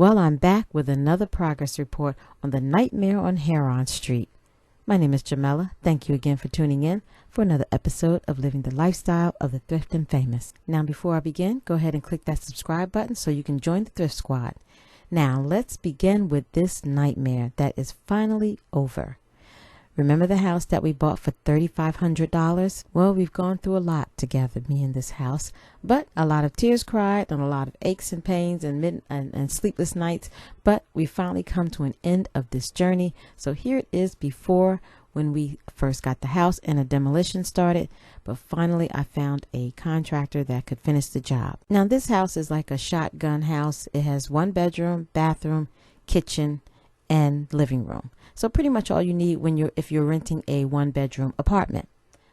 Well, I'm back with another progress report on the Nightmare on Heron Street. My name is Jamela. Thank you again for tuning in for another episode of Living the Lifestyle of the Thrift and Famous. Now, before I begin, go ahead and click that subscribe button so you can join the Thrift Squad. Now, let's begin with this nightmare that is finally over. Remember the house that we bought for $3,500? Well, we've gone through a lot together, me and this house, but a lot of tears cried and a lot of aches and pains and sleepless nights, but we finally come to an end of this journey. So here it is before when we first got the house and a demolition started, but finally I found a contractor that could finish the job. Now this house is like a shotgun house. It has one bedroom, bathroom, kitchen, and living room. So pretty much all you need if you're renting a one-bedroom apartment.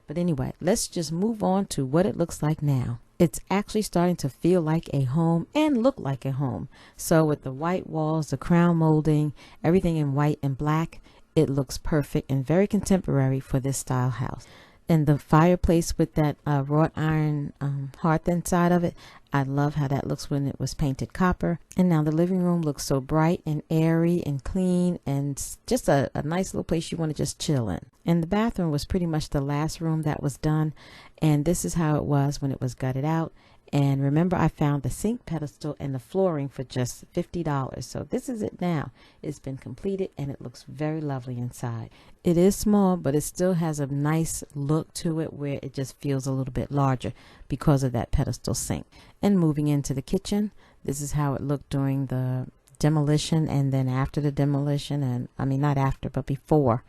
But anyway, let's just move on to what it looks like now. It's actually starting to feel like a home and look like a home. So with the white walls, the crown molding, everything in white and black, it looks perfect and very contemporary for this style house. And the fireplace with that wrought iron hearth inside of it, I love how that looks when it was painted copper. And now the living room looks so bright and airy and clean and just a nice little place you want to just chill in. And the bathroom was pretty much the last room that was done. And this is how it was when it was gutted out. And remember, I found the sink pedestal and the flooring for just $50. So this is it now. It's been completed and it looks very lovely inside. It is small, but it still has a nice look to it where it just feels a little bit larger because of that pedestal sink. And moving into the kitchen, this is how it looked during the demolition and then after the demolition. And I mean, not after, but before.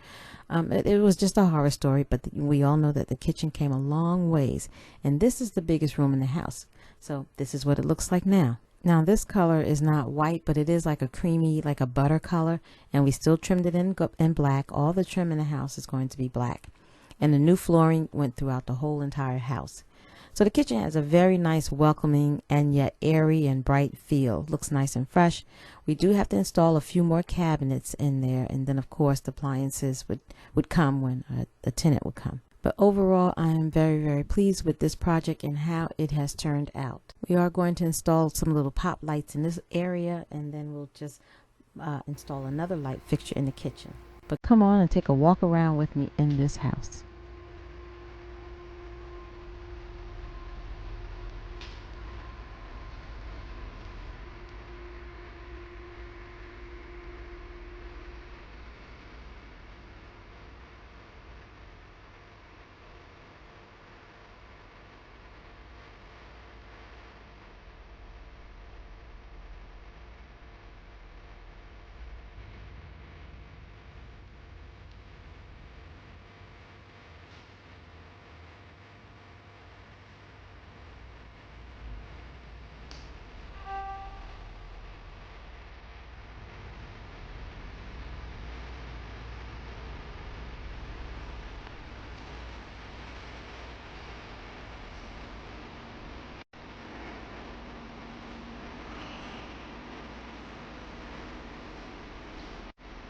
It was just a horror story, but we all know that the kitchen came a long ways. And this is the biggest room in the house. So this is what it looks like now. Now this color is not white, but it is like a creamy, like a butter color. And we still trimmed it in black. All the trim in the house is going to be black. And the new flooring went throughout the whole entire house. So the kitchen has a very nice, welcoming, and yet airy and bright feel. Looks nice and fresh. We do have to install a few more cabinets in there, and then of course the appliances would come when a tenant would come. But overall, I am very, very pleased with this project and how it has turned out. We are going to install some little pop lights in this area, and then we'll just install another light fixture in the kitchen. But come on and take a walk around with me in this house.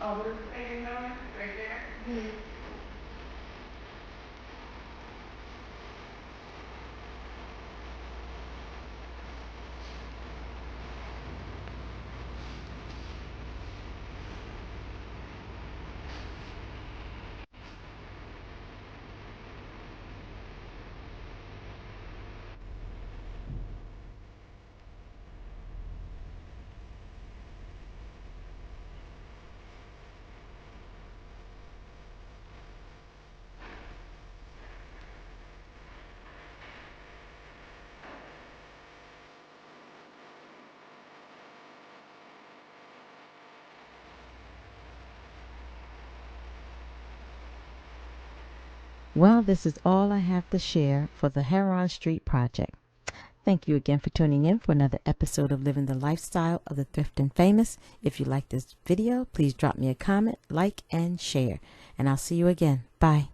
Oh, what is the painting doing? Right there? Mm-hmm. Well, this is all I have to share for the Heron Street project. Thank you again for tuning in for another episode of Living the Lifestyle of the Thrift and Famous. If you like this video, please drop me a comment, like, and share. And I'll see you again. Bye.